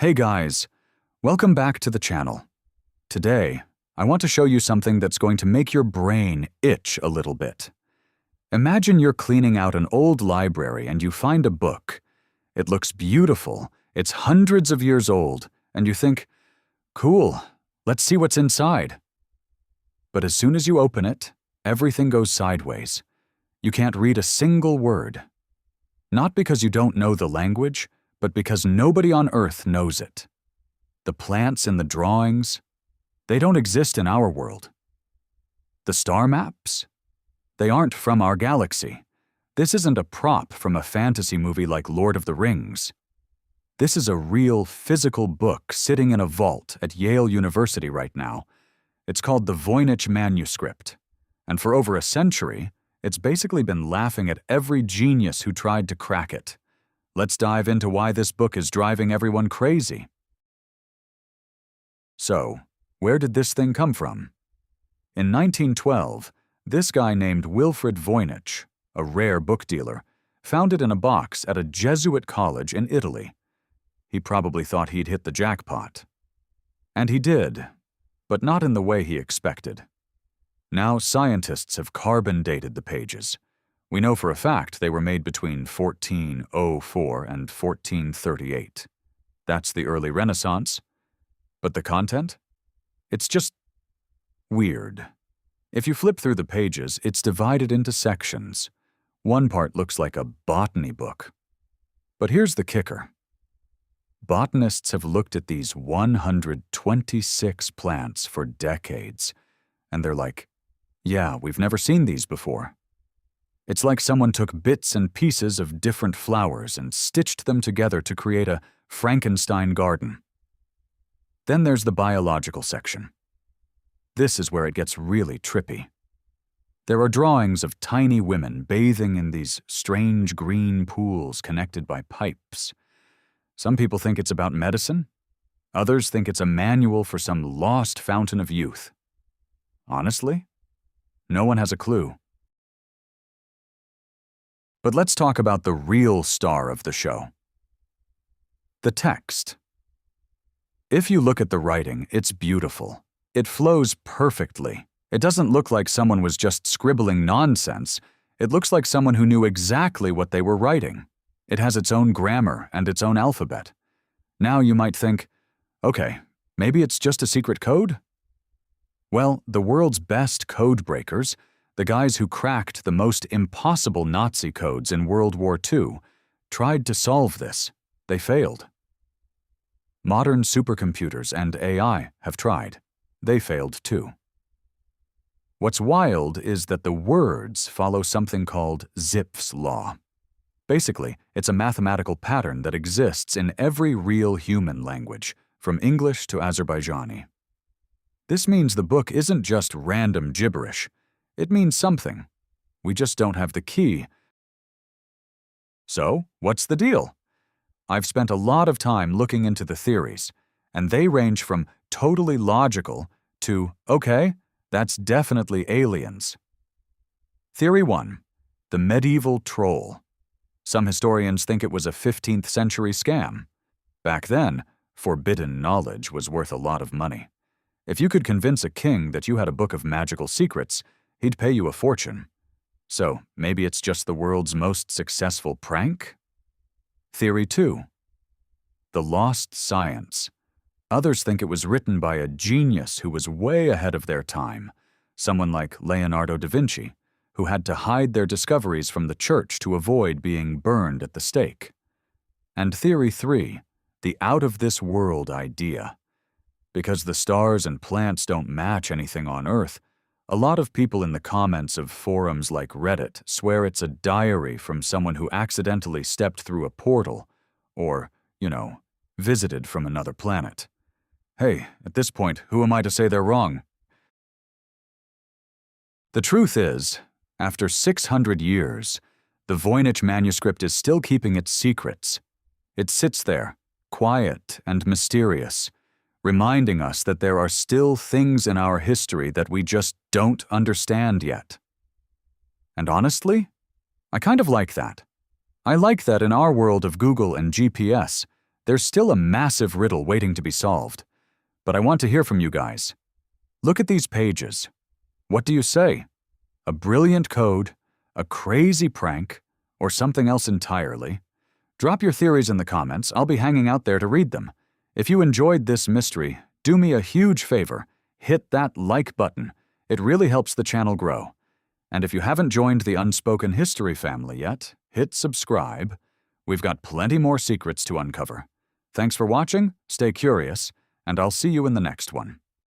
Hey guys, welcome back to the channel. Today, I want to show you something that's going to make your brain itch a little bit. Imagine you're cleaning out an old library and you find a book. It looks beautiful, it's hundreds of years old, and you think, cool, let's see what's inside. But as soon as you open it, everything goes sideways. You can't read a single word. Not because you don't know the language, but because nobody on Earth knows it. The plants in the drawings, they don't exist in our world. The star maps? They aren't from our galaxy. This isn't a prop from a fantasy movie like Lord of the Rings. This is a real physical book sitting in a vault at Yale University right now. It's called the Voynich Manuscript. And for over a century, it's basically been laughing at every genius who tried to crack it. Let's dive into why this book is driving everyone crazy. So, where did this thing come from? In 1912, this guy named Wilfrid Voynich, a rare book dealer, found it in a box at a Jesuit college in Italy. He probably thought he'd hit the jackpot. And he did, but not in the way he expected. Now scientists have carbon dated the pages. We know for a fact they were made between 1404 and 1438. That's the early Renaissance. But the content? It's just weird. If you flip through the pages, it's divided into sections. One part looks like a botany book. But here's the kicker. Botanists have looked at these 126 plants for decades, and they're like, yeah, we've never seen these before. It's like someone took bits and pieces of different flowers and stitched them together to create a Frankenstein garden. Then there's the biological section. This is where it gets really trippy. There are drawings of tiny women bathing in these strange green pools connected by pipes. Some people think it's about medicine. Others think it's a manual for some lost fountain of youth. Honestly, no one has a clue. But let's talk about the real star of the show. The text. If you look at the writing, it's beautiful. It flows perfectly. It doesn't look like someone was just scribbling nonsense. It looks like someone who knew exactly what they were writing. It has its own grammar and its own alphabet. Now you might think, okay, maybe it's just a secret code? Well, the world's best codebreakers, the guys who cracked the most impossible Nazi codes in World War II, tried to solve this. They failed. Modern supercomputers and AI have tried. They failed too. What's wild is that the words follow something called Zipf's law. Basically, it's a mathematical pattern that exists in every real human language, from English to Azerbaijani. This means the book isn't just random gibberish. It means something. We just don't have the key. So, what's the deal? I've spent a lot of time looking into the theories, and they range from totally logical to, okay, that's definitely aliens. Theory 1. The medieval troll. Some historians think it was a 15th century scam. Back then, forbidden knowledge was worth a lot of money. If you could convince a king that you had a book of magical secrets, he'd pay you a fortune. So, maybe it's just the world's most successful prank? Theory 2. The lost science. Others think it was written by a genius who was way ahead of their time, someone like Leonardo da Vinci, who had to hide their discoveries from the church to avoid being burned at the stake. And Theory 3. The out-of-this-world idea. Because the stars and plants don't match anything on Earth, a lot of people in the comments of forums like Reddit swear it's a diary from someone who accidentally stepped through a portal or, visited from another planet. Hey, at this point, who am I to say they're wrong? The truth is, after 600 years, the Voynich Manuscript is still keeping its secrets. It sits there, quiet and mysterious, reminding us that there are still things in our history that we just don't understand yet. And honestly, I kind of like that. I like that in our world of Google and GPS, There's still a massive riddle waiting to be solved. But I want to hear from you guys. Look at these pages. What do you say? A brilliant code, a crazy prank, or something else entirely? Drop your theories in the comments. I'll be hanging out there to read them. If you enjoyed this mystery, do me a huge favor. Hit that like button. It really helps the channel grow. And if you haven't joined the Unspoken History family yet, hit subscribe. We've got plenty more secrets to uncover. Thanks for watching, stay curious, and I'll see you in the next one.